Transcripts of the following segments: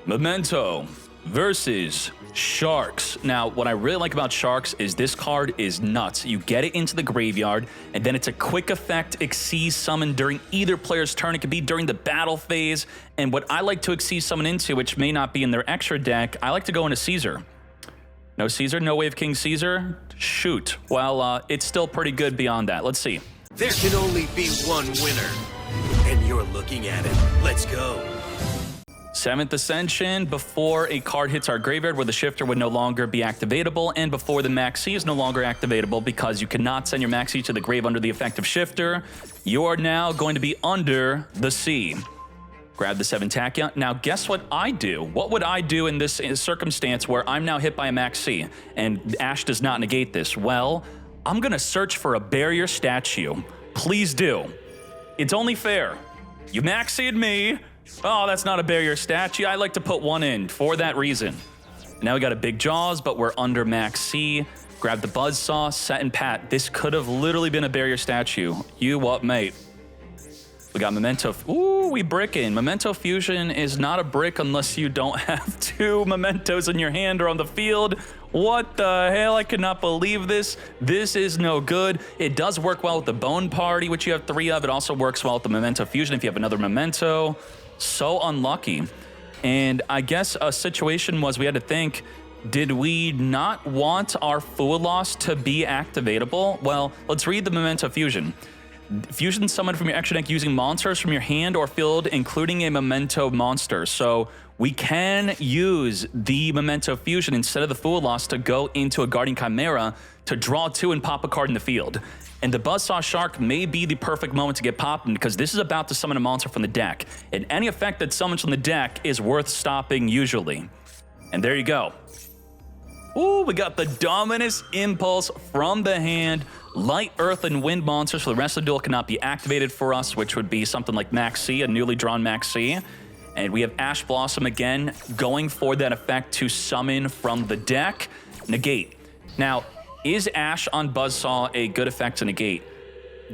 Memento versus Sharks. Now, what I really like about Sharks is this card is nuts. You get it into the graveyard, and then it's a quick effect Xyz summon during either player's turn. It could be during the battle phase. And what I like to Xyz summon into, which may not be in their extra deck, I like to go into Caesar. No Caesar, no Wave King Caesar? Shoot. Well, it's still pretty good beyond that. Let's see. There can only be one winner, and you're looking at it. Let's go. 7th Ascension, before a card hits our graveyard where the shifter would no longer be activatable, and before the Maxi is no longer activatable because you cannot send your Maxi to the grave under the effect of shifter, you are now going to be under the sea. Grab the 7 Tachyon. Now, guess what I do? What would I do in this circumstance where I'm now hit by a Maxi and Ash does not negate this? Well, I'm going to search for a barrier statue. Please do. It's only fair. You Maxi'd me. Oh, that's not a barrier statue. I like to put one in for that reason. Now we got a Big Jaws, but we're under Maxi. Grab the Buzzsaw, set and pat. This could have literally been a barrier statue. You what, mate? We got Memento. Ooh, we brickin'. Memento Fusion is not a brick unless you don't have 2 Mementos in your hand or on the field. What the hell? I could not believe this. This is no good. It does work well with the Bone Party, which you have 3 of. It also works well with the Memento Fusion if you have another Memento. So unlucky. And I guess a situation was we had to think, did we not want our Fuelos to be activatable? Well, let's read the Memento Fusion. Fusion summon from your extra deck using monsters from your hand or field, including a Memento monster. So we can use the Memento Fusion instead of the Fuelos to go into a Guardian Chimera to draw 2 and pop a card in the field. And the Buzzsaw Shark may be the perfect moment to get popped because this is about to summon a monster from the deck. And any effect that summons from the deck is worth stopping usually. And there you go. Ooh, we got the Dominus Impulse from the hand. Light, Earth, and Wind monsters for the rest of the duel cannot be activated for us, which would be something like Maxi, a newly drawn Maxi. And we have Ash Blossom again, going for that effect to summon from the deck. Negate. Now, is Ash on Buzzsaw a good effect to negate?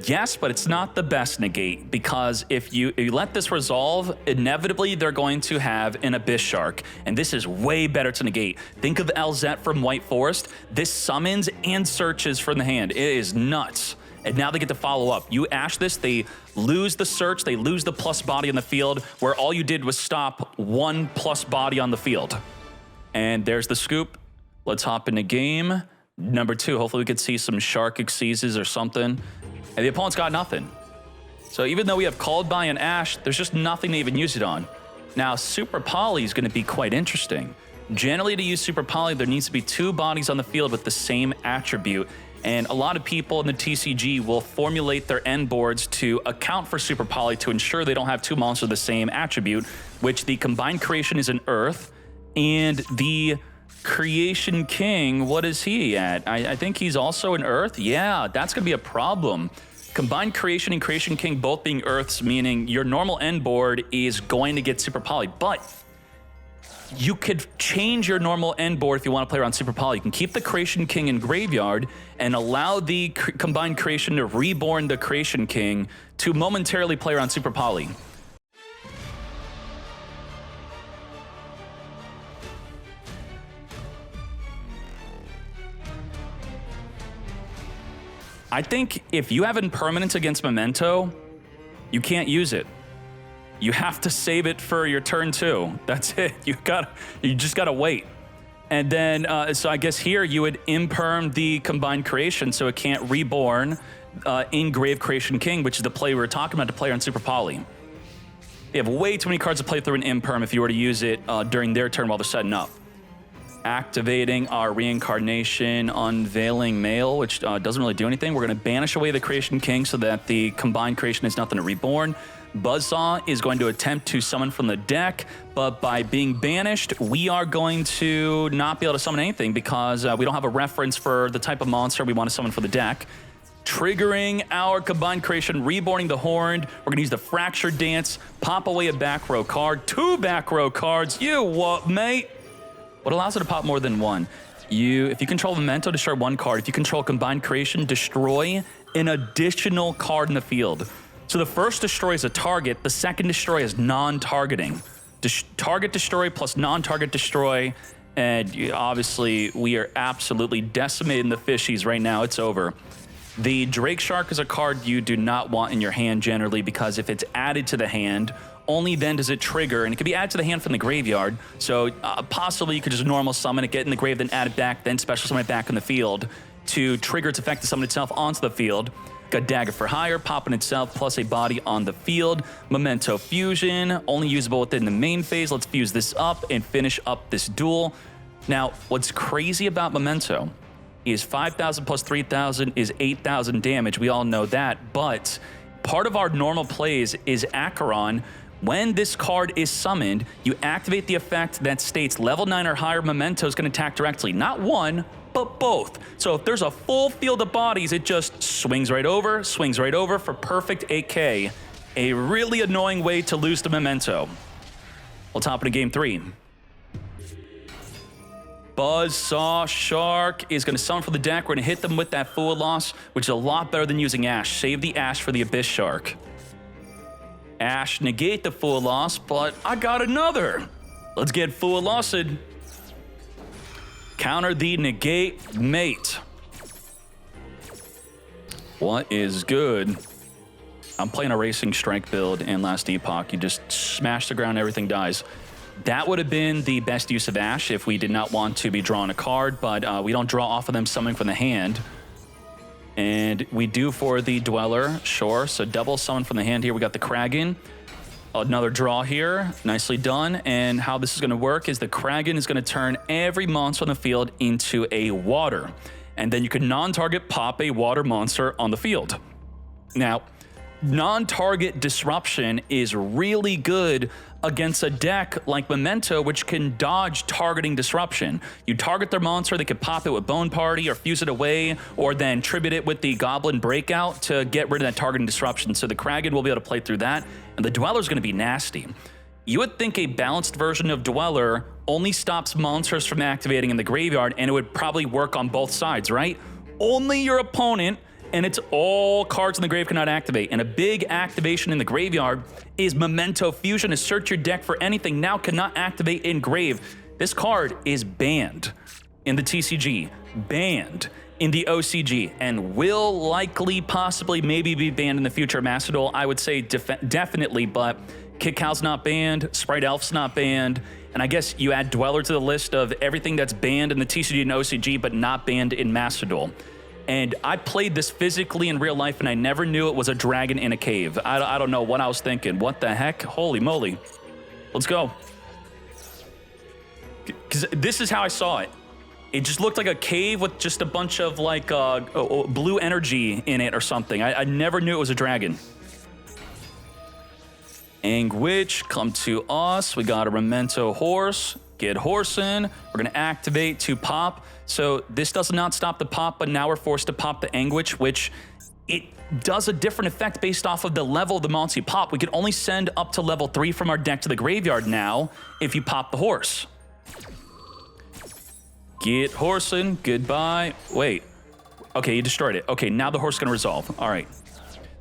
Yes, but it's not the best negate because if you let this resolve, inevitably they're going to have an Abyss Shark, and this is way better to negate. Think of LZ from White Forest. This summons and searches from the hand. It is nuts. And now they get to follow up. You Ash this, they lose the search, they lose the plus body on the field, where all you did was stop 1 plus body on the field. And there's the scoop. Let's hop into game. Number 2, hopefully we could see some Shark Xyzes or something. And the opponent's got nothing. So even though we have Called By an Ash, there's just nothing to even use it on. Now, Super Poly is going to be quite interesting. Generally, to use Super Poly, there needs to be 2 bodies on the field with the same attribute. And a lot of people in the TCG will formulate their end boards to account for Super Poly to ensure they don't have 2 monsters of the same attribute, which the Combined Creation is an Earth, and the Creation King, what is he at? I think he's also an Earth. Yeah, that's going to be a problem. Combined Creation and Creation King both being Earths, meaning your normal end board is going to get Super Poly, but you could change your normal end board if you want to play around Super Poly. You can keep the Creation King in graveyard and allow the Combined Creation to reborn the Creation King to momentarily play around Super Poly. I think if you have impermanence against Memento, you can't use it. You have to save it for your turn 2. That's it. You just gotta wait. And then, so I guess here you would imperm the Combined Creation so it can't reborn in-grave Creation King, which is the play we were talking about to play on Super Poly. They have way too many cards to play through an imperm if you were to use it during their turn while they're setting up. Activating our Reincarnation, Unveiling Mail, which doesn't really do anything. We're going to banish away the Creation King so that the Combined Creation is nothing to reborn. Buzzsaw is going to attempt to summon from the deck, but by being banished, we are going to not be able to summon anything because we don't have a reference for the type of monster we want to summon for the deck. Triggering our Combined Creation, reborning the Horned. We're going to use the Fractured Dance, pop away a back row card, 2 back row cards. You what, mate? What allows it to pop more than 1? If you control Memento, destroy 1 card. If you control Combined Creation, destroy an additional card in the field. So the first destroy is a target, the second destroy is non-targeting. target destroy plus non-target destroy. And obviously, we are absolutely decimating the fishies right now. It's over. The Drake Shark is a card you do not want in your hand generally, because if it's added to the hand, only then does it trigger, and it can be added to the hand from the graveyard. So possibly you could just normal summon it, get in the grave, then add it back, then special summon it back in the field to trigger its effect to summon itself onto the field. Got Dagger for Hire, popping itself, plus a body on the field. Memento Fusion, only usable within the main phase. Let's fuse this up and finish up this duel. Now, what's crazy about Memento is 5,000 plus 3,000 is 8,000 damage. We all know that, but part of our normal plays is Acheron. When this card is summoned, you activate the effect that states level 9 or higher Memento is going to attack directly. Not one, but both. So if there's a full field of bodies, it just swings right over for perfect 8K. A really annoying way to lose the Memento. We'll top into game 3. Buzzsaw Shark is going to summon for the deck. We're going to hit them with that Fool Loss, which is a lot better than using Ash. Save the Ash for the Abyss Shark. Ash, negate the Fool Loss, but I got another. Let's get Fool Lossed. Counter the negate mate. What is good? I'm playing a Racing Strike build in Last Epoch. You just smash the ground, everything dies. That would have been the best use of Ash if we did not want to be drawing a card, but we don't draw off of them summoning from the hand. And we do for the Dweller, sure. So double summon from the hand here. We got the Kraken. Another draw here, nicely done. And how this is going to work is the Kraken is going to turn every monster on the field into a water. And then you can non-target pop a water monster on the field. Now, non-target disruption is really good against a deck like Memento, which can dodge targeting disruption. You target their monster, they could pop it with Bone Party or fuse it away, or then tribute it with the Goblin Breakout to get rid of that targeting disruption. So the Kraken will be able to play through that, and the Dweller's going to be nasty. You would think a balanced version of Dweller only stops monsters from activating in the graveyard, and it would probably work on both sides, right? Only your opponent, and it's all cards in the grave cannot activate. And a big activation in the graveyard is Memento Fusion. To search your deck for anything now cannot activate in grave. This card is banned in the TCG, banned in the OCG, and will likely, possibly, maybe be banned in the future. Macedol, I would say definitely, but Kickal's not banned, Sprite Elf's not banned, and I guess you add Dweller to the list of everything that's banned in the TCG and OCG, but not banned in Macedol. And I played this physically in real life, and I never knew it was a dragon in a cave. I don't know what I was thinking. What the heck? Holy moly. Let's go. Because this is how I saw it. It just looked like a cave with just a bunch of like blue energy in it or something. I never knew it was a dragon. Anguish, come to us. We got a Memento Horse. Get Horsin. We're going to activate to pop. So this does not stop the pop, but now we're forced to pop the Anguish, which it does a different effect based off of the level of the monster you pop. We can only send up to level 3 from our deck to the graveyard now if you pop the horse. Get Horsin. Goodbye. Wait. Okay, you destroyed it. Okay, now the horse is going to resolve. All right.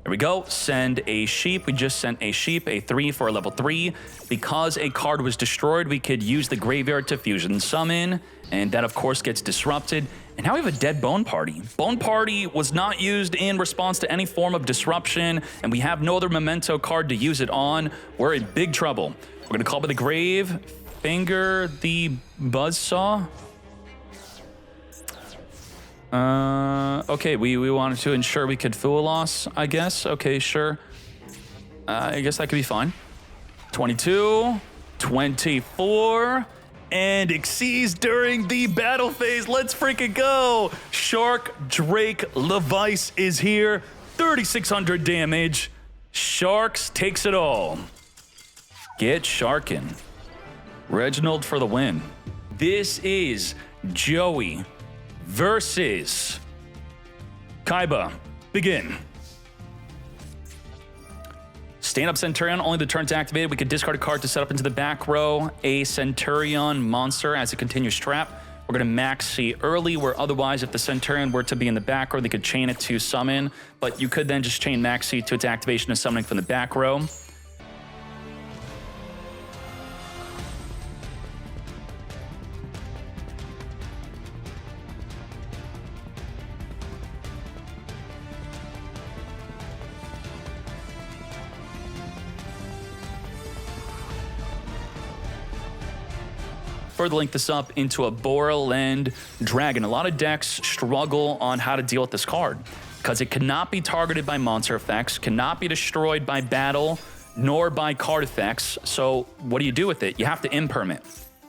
There we go. Send a sheep. We just sent a sheep, a 3 for a level 3. Because a card was destroyed, we could use the graveyard to fusion summon, and that of course gets disrupted. And now we have a dead Bone Party. Bone Party was not used in response to any form of disruption, and we have no other Memento card to use it on. We're in big trouble. We're gonna call by the grave, finger the Buzzsaw. Okay, we wanted to ensure we could Fool Loss, I guess. Okay, sure. I guess that could be fine. 22, 24, and exceeds during the battle phase. Let's freaking go. Shark Drake Levice is here. 3,600 damage. Sharks takes it all. Get Sharkin. Reginald for the win. This is Joey versus Kaiba. Begin. Stand-up Centurion, only the turn's activated. We could discard a card to set up into the back row a Centurion monster as a continuous trap. We're going to maxi early, where otherwise if the Centurion were to be in the back row, they could chain it to summon, but you could then just chain maxi to its activation of summoning from the back row. further link this up into a Borland Dragon. A lot of decks struggle on how to deal with this card because it cannot be targeted by monster effects, cannot be destroyed by battle, nor by card effects. So what do you do with it? You have to imperm it.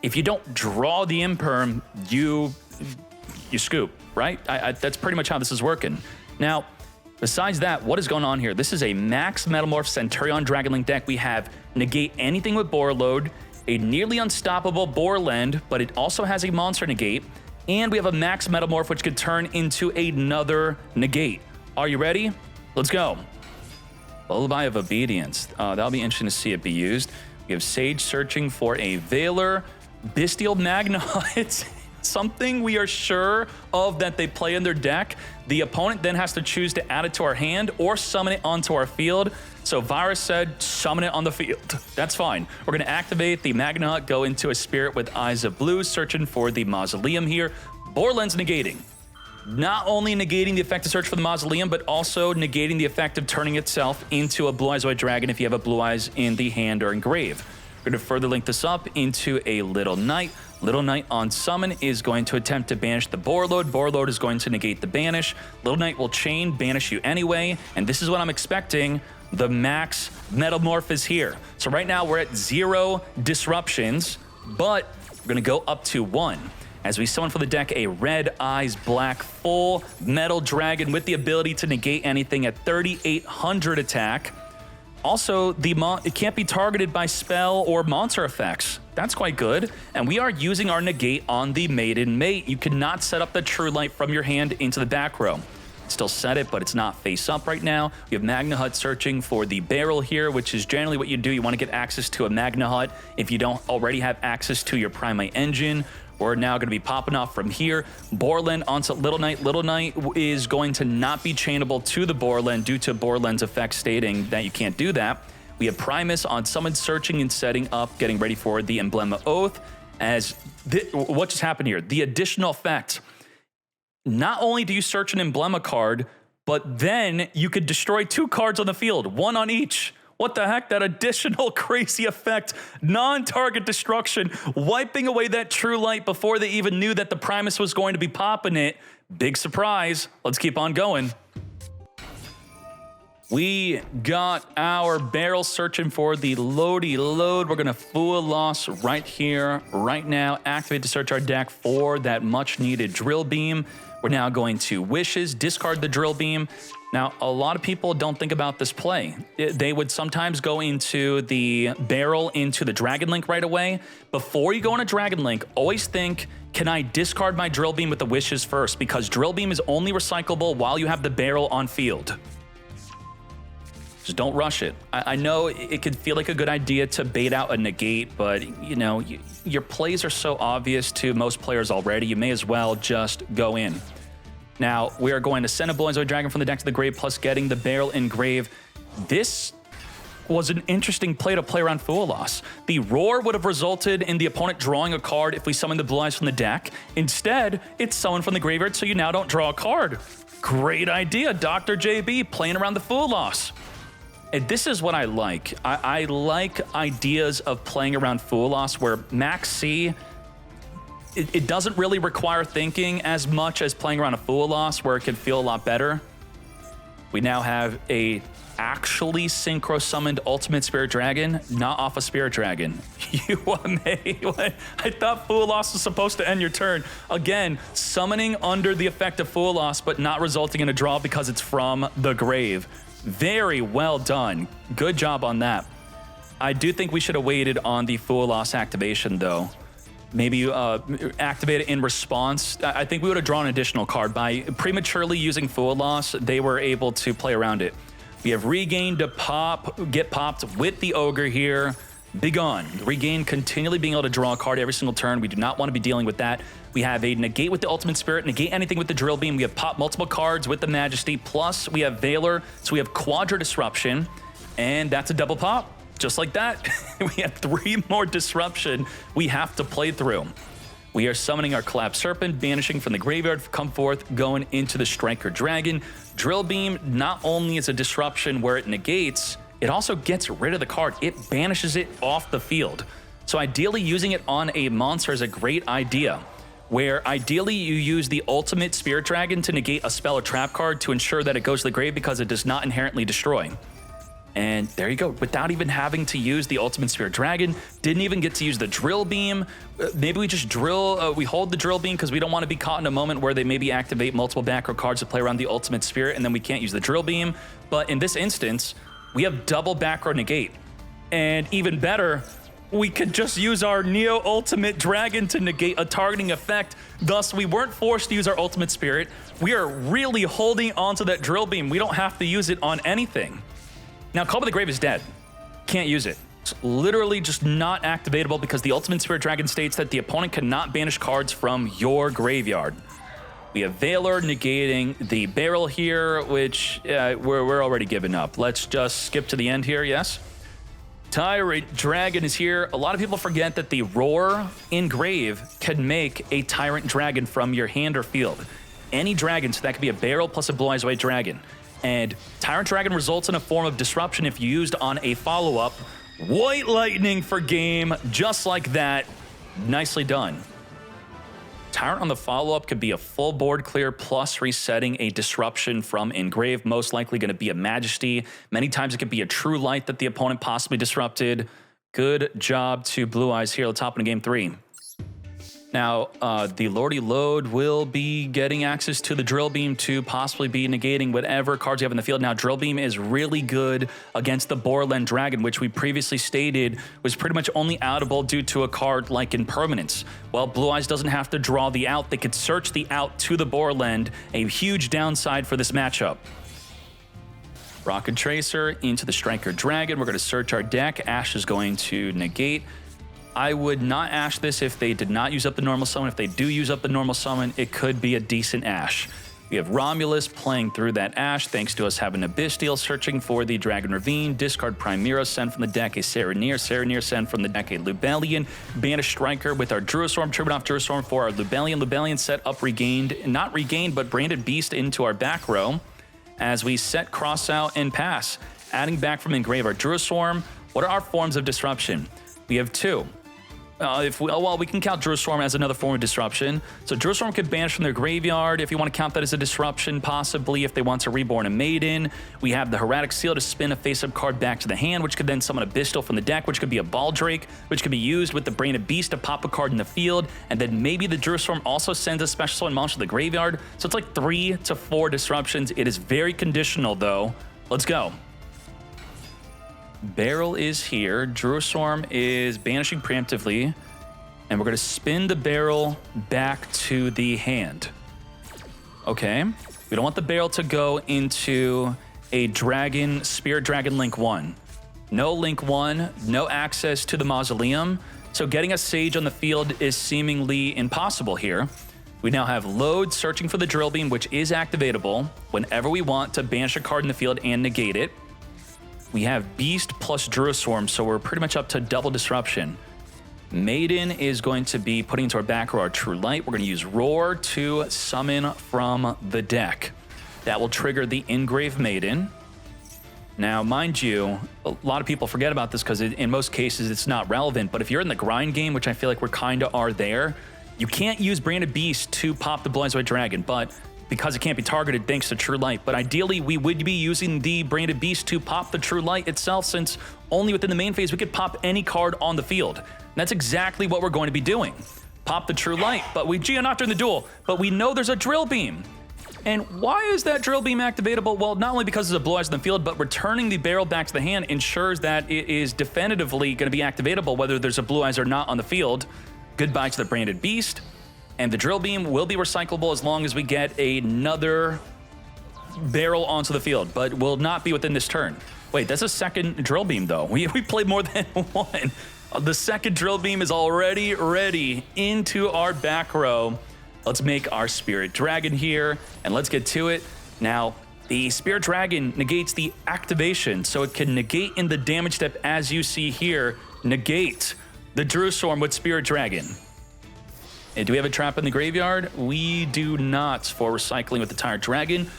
If you don't draw the imperm, you scoop, right? That's pretty much how this is working. Now, besides that, what is going on here? This is a max Metalmorph Centurion Dragonlink deck. We have negate anything with Boar Load, a nearly unstoppable Borland, but it also has a monster negate, and we have a max Metalmorph which could turn into another negate. Are you ready? Let's go. Lullaby of Obedience. That'll be interesting to see it be used. We have Sage searching for a Veiler. Bestial Magna. It's something we are sure of that they play in their deck. The opponent then has to choose to add it to our hand or summon it onto our field. So Virus said, summon it on the field. That's fine. We're going to activate the Magna Hut, go into a Spirit with Eyes of Blue, searching for the Mausoleum here. Borland's negating. Not only negating the effect of search for the Mausoleum, but also negating the effect of turning itself into a Blue Eyes White Dragon if you have a Blue Eyes in the hand or engrave. We're going to further link this up into a Little Knight. Little Knight on summon is going to attempt to banish the Boar Load. Boar Load is going to negate the banish. Little Knight will chain, banish you anyway, and this is what I'm expecting. The max Metalmorph is here. So right now we're at 0 disruptions, but we're going to go up to 1. As we summon for the deck a Red Eyes Black full Metal Dragon with the ability to negate anything at 3,800 attack. Also, it can't be targeted by spell or monster effects. That's quite good. And we are using our negate on the Maiden Mate. You cannot set up the True Light from your hand into the back row. Still set it, but it's not face up right now. We have Magna Hut searching for the barrel here, which is generally what you do. You want to get access to a Magna Hut if you don't already have access to your Primate Engine. We're now going to be popping off from here. Borland onto Little Knight. Little Knight is going to not be chainable to the Borland due to Borland's effect stating that you can't do that. We have Primus on summon, searching and setting up, getting ready for the Emblema Oath. As what just happened here? The additional effect. Not only do you search an Emblema card, but then you could destroy 2 cards on the field, 1 on each. What the heck? That additional crazy effect, non-target destruction, wiping away that True Light before they even knew that the Primus was going to be popping it. Big surprise. Let's keep on going. We got our barrel searching for the Loady Load. We're going to Full Loss right here, right now. Activate to search our deck for that much-needed Drill Beam. We're now going to Wishes, discard the Drill Beam. Now, a lot of people don't think about this play. They would sometimes go into the barrel into the Dragon Link right away. Before you go on a Dragon Link, always think, can I discard my Drill Beam with the Wishes first? Because Drill Beam is only recyclable while you have the barrel on field. Just don't rush it. I know it could feel like a good idea to bait out a negate, but you know, your plays are so obvious to most players already, you may as well just go in. Now, we are going to send a Blue Eyes White Dragon from the deck to the grave, plus getting the barrel in grave. This was an interesting play to play around Full Loss. The Roar would have resulted in the opponent drawing a card if we summoned the Blue Eyes from the deck. Instead, it's summoned from the graveyard, so you now don't draw a card. Great idea, Dr. JB, playing around the Full Loss. And this is what I like. I like ideas of playing around Full Loss where Max C, it doesn't really require thinking as much as playing around a Full Loss where it can feel a lot better. We now have a actually synchro summoned Ultimate Spirit Dragon, not off a Spirit Dragon. I thought Full Loss was supposed to end your turn. Again, summoning under the effect of Full Loss, but not resulting in a draw because it's from the grave. Very well done. Good job on that. I do think we should have waited on the Full Loss activation, though. Maybe activate it in response. I think we would have drawn an additional card. By prematurely using Full Loss, they were able to play around it. We have Regain to get popped with the Ogre here. Begone. Regain continually being able to draw a card every single turn. We do not want to be dealing with that. We have a negate with the Ultimate Spirit, negate anything with the Drill Beam. We have pop multiple cards with the Majesty, plus we have Veiler, so we have Quadra Disruption, and that's a double pop. Just like that, we have 3 more Disruption we have to play through. We are summoning our Collapsed Serpent, banishing from the graveyard, come forth, going into the Striker Dragon. Drill Beam not only is a disruption where it negates, it also gets rid of the card. It banishes it off the field. So ideally, using it on a monster is a great idea, where ideally you use the ultimate Spirit Dragon to negate a spell or trap card to ensure that it goes to the grave because it does not inherently destroy. And there you go, without even having to use the ultimate Spirit Dragon, didn't even get to use the Drill Beam. Maybe we just we hold the Drill Beam because we don't want to be caught in a moment where they maybe activate multiple back row cards to play around the ultimate Spirit and then we can't use the Drill Beam. But in this instance, we have double back row negate. And even better, we could just use our Neo Ultimate Dragon to negate a targeting effect. Thus, we weren't forced to use our Ultimate Spirit. We are really holding onto that Drill Beam. We don't have to use it on anything. Now, Call by the Grave is dead. Can't use it. It's literally just not activatable because the Ultimate Spirit Dragon states that the opponent cannot banish cards from your graveyard. We have Valor negating the Barrel here, which we're already giving up. Let's just skip to the end here, yes? Tyrant Dragon is here. A lot of people forget that the Roar in Grave can make a Tyrant Dragon from your hand or field. Any dragon, so that could be a Barrel plus a Blue Eyes White Dragon. And Tyrant Dragon results in a form of disruption if used on a follow-up. White Lightning for game, just like that. Nicely done. Tyrant on the follow-up could be a full board clear plus resetting a disruption from Engrave, most likely going to be a Majesty. Many times it could be a True Light that the opponent possibly disrupted. Good job to Blue Eyes here. Let's hop into game 3. Now, the Lordy Load will be getting access to the Drill Beam to possibly be negating whatever cards you have in the field. Now, Drill Beam is really good against the Borland Dragon, which we previously stated was pretty much only outable due to a card like Impermanence. Well, Blue Eyes doesn't have to draw the out. They could search the out to the Borland, a huge downside for this matchup. Rocket Tracer into the Striker Dragon. We're going to search our deck. Ash is going to negate. I would not Ash this if they did not use up the normal summon. If they do use up the normal summon, it could be a decent Ash. We have Romulus playing through that Ash, thanks to us having Abyssal, searching for the Dragon Ravine, discard Primero, send from the deck a Serenir, send from the deck a Lubellion, banish Striker with our Druistorm, tribute off Druistorm for our Lubellion set up regained, not regained, but Branded Beast into our back row, as we set Cross out and pass. Adding back from Engrave our Druistorm. What are our forms of disruption? We have 2. We can count Druistorm as another form of disruption. So Druistorm could banish from their graveyard if you want to count that as a disruption, possibly if they want to reborn a Maiden. We have the Hieratic Seal to spin a face-up card back to the hand, which could then summon a Abyssal from the deck, which could be a Baldrake, which could be used with the Branded Beast to pop a card in the field, and then maybe the Druistorm also sends a special summon monster to the graveyard. So it's like 3 to 4 disruptions. It is very conditional, though. Let's go. Barrel is here. Druistorm is banishing preemptively. And we're going to spin the Barrel back to the hand. Okay. We don't want the Barrel to go into a Dragon, Spirit Dragon Link 1. No Link 1, no access to the Mausoleum. So getting a Sage on the field is seemingly impossible here. We now have Load searching for the Drill Beam, which is activatable whenever we want to banish a card in the field and negate it. We have Beast plus Druistorm, so we're pretty much up to double disruption. Maiden is going to be putting into our back row our True Light. We're going to use Roar to summon from the deck. That will trigger the Engrave Maiden. Now, mind you, a lot of people forget about this because in most cases it's not relevant, but if you're in the grind game, which I feel like we're kind of are there, you can't use Branded Beast to pop the Blue Eyes White Dragon, but because it can't be targeted thanks to True Light. But ideally, we would be using the Branded Beast to pop the True Light itself, since only within the main phase we could pop any card on the field. And that's exactly what we're going to be doing. Pop the True Light, but we Geonocked during the duel, but we know there's a Drill Beam. And why is that Drill Beam activatable? Well, not only because there's a Blue Eyes in the field, but returning the Barrel back to the hand ensures that it is definitively going to be activatable whether there's a Blue Eyes or not on the field. Goodbye to the Branded Beast. And the Drill Beam will be recyclable as long as we get another Barrel onto the field, but will not be within this turn. Wait, that's a second Drill Beam, though. We played more than one. The second Drill Beam is already ready into our back row. Let's make our Spirit Dragon here, and let's get to it. Now, the Spirit Dragon negates the activation, so it can negate in the damage step, as you see here, negate the Druistorm with Spirit Dragon. And do we have a trap in the graveyard? We do not for recycling with the Tyrant Dragon.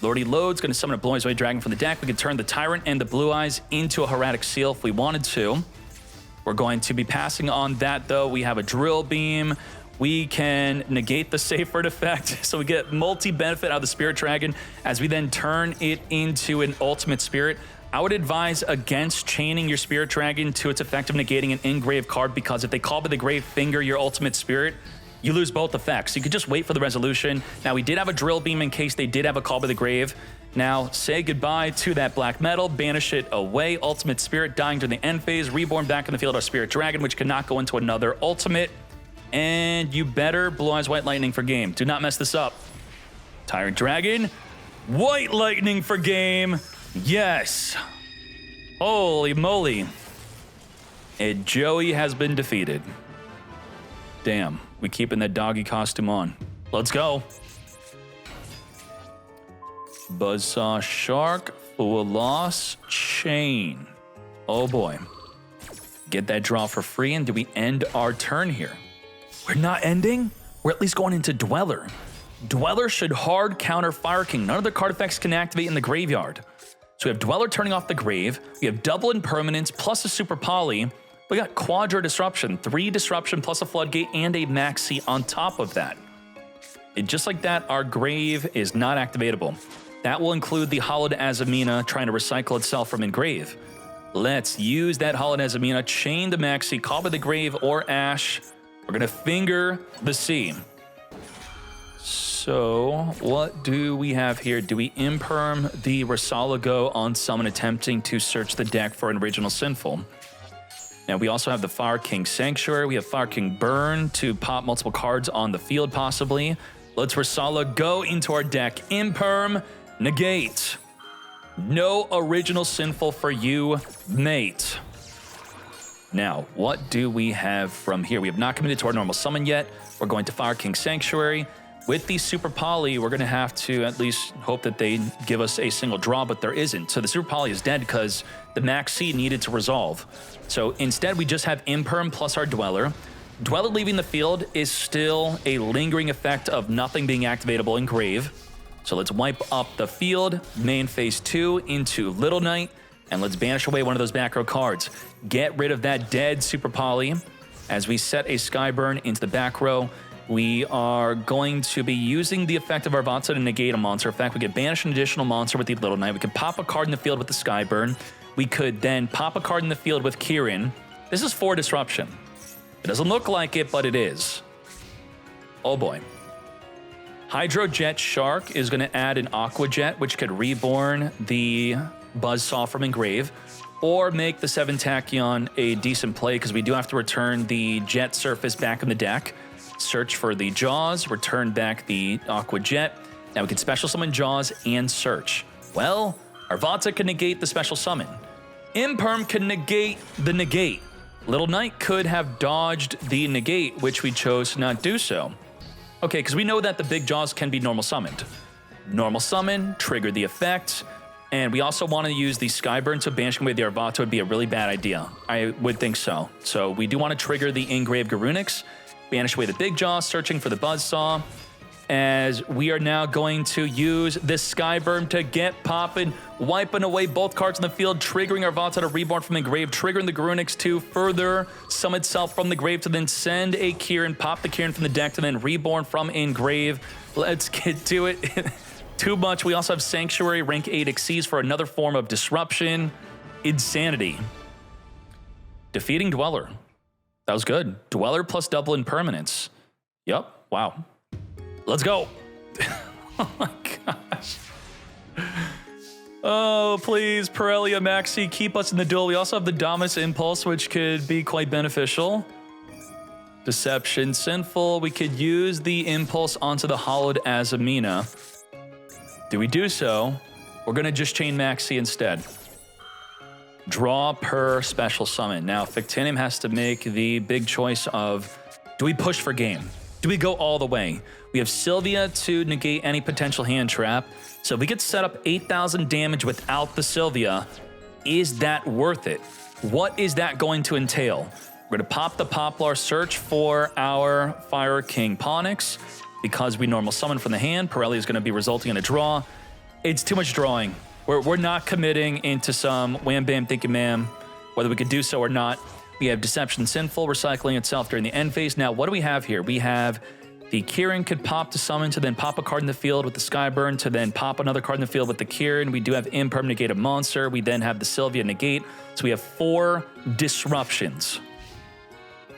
Lordy Load's going to summon a Blue Eyes White Dragon from the deck. We can turn the Tyrant and the Blue Eyes into a Hieratic Seal if we wanted to. We're We're going to be passing on that, though. We have a drill beam. We can negate the safe word effect, so we get multi-benefit out of the Spirit Dragon as we then turn it into an ultimate spirit. I would advise against chaining your Spirit Dragon to its effect of negating an in-grave card, because if they call by the grave finger your ultimate spirit, you lose both effects. You could just wait for the resolution. Now, we did have a drill beam in case they did have a call by the grave. Now, say goodbye to that black metal, banish it away. Ultimate spirit dying during the end phase, reborn back in the field, our Spirit Dragon, which cannot go into another ultimate. And you better Blue Eyes White Lightning for game. Do not mess this up. Tyrant Dragon, White Lightning for game. Yes. Holy moly. And Joey has been defeated. Damn, we keeping that doggy costume on. Let's go. Buzzsaw Shark, Full Loss, Chain. Oh boy. Get that draw for free, and do we end our turn here? We're not ending? We're at least going into Dweller. Dweller should hard counter Fire King. None of the card effects can activate in the graveyard. So we have Dweller turning off the grave. We have double impermanence plus a super poly. We got Quadra Disruption, 3 Disruption plus a Floodgate and a Maxi on top of that. And just like that, our grave is not activatable. That will include the Hollowed Azamina trying to recycle itself from engrave. Let's use that Hollowed Azamina, chain the Maxi, call by the grave or Ash. We're gonna finger the sea. So what do we have here? Do we imperm the Rasalago on summon, attempting to search the deck for an original Sinful? Now we also have the Fire King Sanctuary. We have Fire King Burn to pop multiple cards on the field possibly. Let's Rasala go into our deck. Imperm, negate. No original Sinful for you, mate. Now, what do we have from here? We have not committed to our normal summon yet. We're going to Fire King Sanctuary. With the Super Poly, we're going to have to at least hope that they give us a single draw, but there isn't. So the Super Poly is dead because the Maxi needed to resolve. So instead, we just have Imperm plus our Dweller. Dweller leaving the field is still a lingering effect of nothing being activatable in grave. So let's wipe up the field, main phase 2 into Little Knight, and let's banish away one of those back row cards. Get rid of that dead Super Poly. As we set a Skyburn into the back row, we are going to be using the effect of our Vatsa to negate a monster effect. We could banish an additional monster with the Little Knight. We could pop a card in the field with the Skyburn. We could then pop a card in the field with Kirin. This is 4 Disruption. It doesn't look like it, but it is. Oh boy. Hydrojet Shark is going to add an Aqua Jet, which could reborn the Buzzsaw from engrave, or make the 7 Tachyon a decent play, because we do have to return the Jet Surface back in the deck. Search for the Jaws, return back the Aqua Jet. Now we can special summon Jaws and search. Well, our Vatsa can negate the special summon. Imperm can negate the negate. Little Knight could have dodged the negate, which we chose to not do so. Okay, because we know that the big Jaws can be normal summoned. Normal summon, trigger the effect, and we also want to use the Skyburn, so banishing away the Arvata would be a really bad idea. I would think so. So we do want to trigger the Engrave Garunix, banish away the big Jaws, searching for the Buzzsaw, as we are now going to use this Skyburn to get popping, wiping away both cards in the field, triggering our Vata to reborn from the grave, triggering the Garunix to further summon itself from the grave to then send a Kirin, pop the Kirin from the deck to then reborn from engrave. Let's get to it. Too much. We also have Sanctuary, rank 8 Xyz for another form of disruption. Insanity. Defeating Dweller. That was good. Dweller plus double impermanence. Yep. Wow. Let's go. Oh my gosh. Oh, please, Pirellia Maxi, keep us in the duel. We also have the Dominus Impulse, which could be quite beneficial. Deception, Sinful. We could use the Impulse onto the Hollowed Azamina. Do we do so? We're going to just chain Maxi instead. Draw per special summon. Now, Fictinium has to make the big choice of, do we push for game? Do we go all the way? We have Sylvia to negate any potential hand trap. So if we could set up 8,000 damage without the Sylvia, is that worth it? What is that going to entail? We're going to pop the Poplar, search for our Fire King Ponix. Because we normal summon from the hand, Pirelli is going to be resulting in a draw. It's too much drawing. We're not committing into some wham bam thinking ma'am, whether we could do so or not. We have Deception Sinful, recycling itself during the end phase. Now, what do we have here? We have the Kieran could pop to summon to then pop a card in the field with the Skyburn to then pop another card in the field with the Kieran. We do have Imperm negate a monster. We then have the Sylvia negate. So we have 4 disruptions.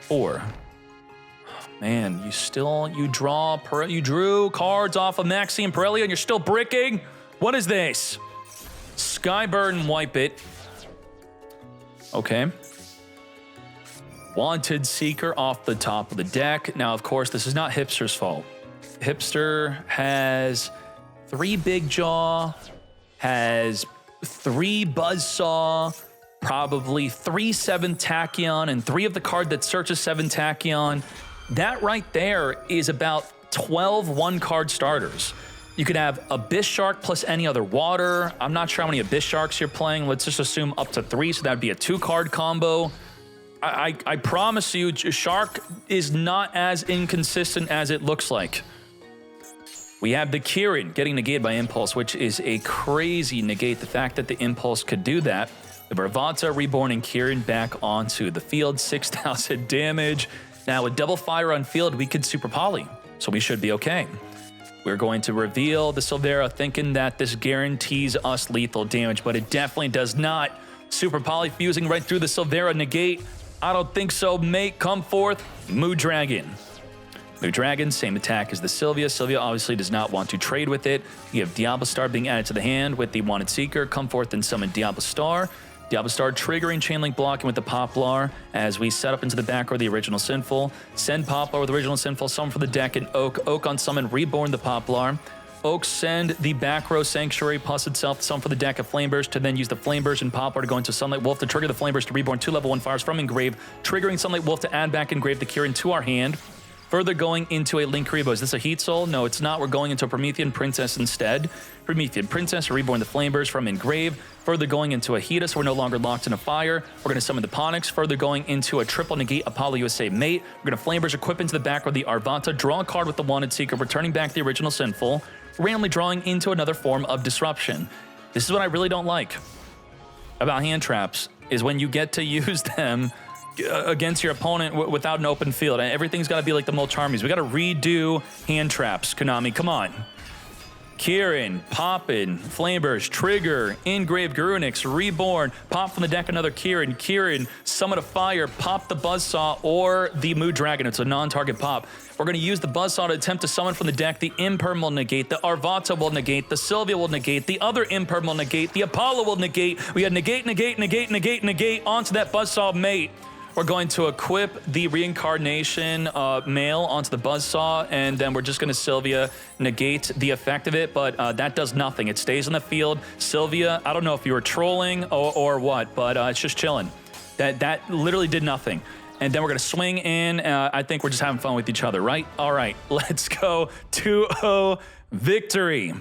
4. Oh, man, you drew cards off of Maxi and Pirelli and you're still bricking? What is this? Skyburn, wipe it. Okay. Wanted Seeker off the top of the deck. Now, of course, this is not Hipster's fault. Hipster has 3 Big Jaw, has 3 Buzzsaw, probably 3 7 Tachyon, and 3 of the card that searches 7 Tachyon. That right there is about 12 1-card starters. You could have Abyss Shark plus any other water. I'm not sure how many Abyss Sharks you're playing. Let's just assume up to 3, so that'd be a 2-card combo. I promise you, Shark is not as inconsistent as it looks like. We have the Kieran getting negated by Impulse, which is a crazy negate. The fact that the Impulse could do that. The Bravata reborn and Kieran back onto the field, 6,000 damage. Now with double fire on field, we could Super Poly, so we should be okay. We're going to reveal the Silvera thinking that this guarantees us lethal damage, but it definitely does not. Super Poly fusing right through the Silvera negate. I don't think so, mate. Come forth, Moo Dragon. Moo Dragon, same attack as the Sylvia. Sylvia obviously does not want to trade with it. You have Diablo Star being added to the hand with the Wanted Seeker. Come forth and summon Diablo Star. Diablo Star triggering Chainlink blocking with the Poplar as we set up into the back row the original Sinful. Send Poplar with original Sinful, summon for the deck, and Oak. Oak on summon, reborn the Poplar. Oak send the back row Sanctuary plus itself, summon for the deck of Flameburst to then use the Flameburst and Poplar to go into Sunlight Wolf to trigger the Flameburst to reborn 2 level 1 fires from Engrave, triggering Sunlight Wolf to add back Engrave the Kieran to our hand. Further going into a Linkuriboh. Is this a Heat Soul? No, it's not. We're going into a Promethean Princess instead. Promethean Princess, reborn the Flameburst from Engrave. Further going into a Hita, so we're no longer locked in a fire. We're going to summon the Ponix. Further going into a triple negate Apollo USA Mate. We're going to Flameburst equip into the back with the Arvata, draw a card with the Wanted Seeker, returning back the original Sinful, randomly drawing into another form of disruption. This is what I really don't like about hand traps, is when you get to use them against your opponent without an open field. Everything's got to be like the Mulch Armies. We got to redo hand traps, Konami. Come on. Kieran, Poppin, Flameburst, Trigger, Engraved Garunix, Reborn, pop from the deck another Kieran, Summon a Fire, pop the Buzzsaw or the Moo Dragon. It's a non-target pop. We're going to use the Buzzsaw to attempt to summon from the deck. The Imperm will negate, the Arvata will negate, the Sylvia will negate, the other Imperm will negate, the Apollo will negate. We have negate onto that Buzzsaw Mate. We're going to equip the Reincarnation Male onto the Buzzsaw, and then we're just going to Sylvia negate the effect of it, but that does nothing. It stays in the field. Sylvia, I don't know if you were trolling or what, but it's just chilling. That literally did nothing. And then we're going to swing in. I think we're just having fun with each other, right? All right, let's go 2-0 victory.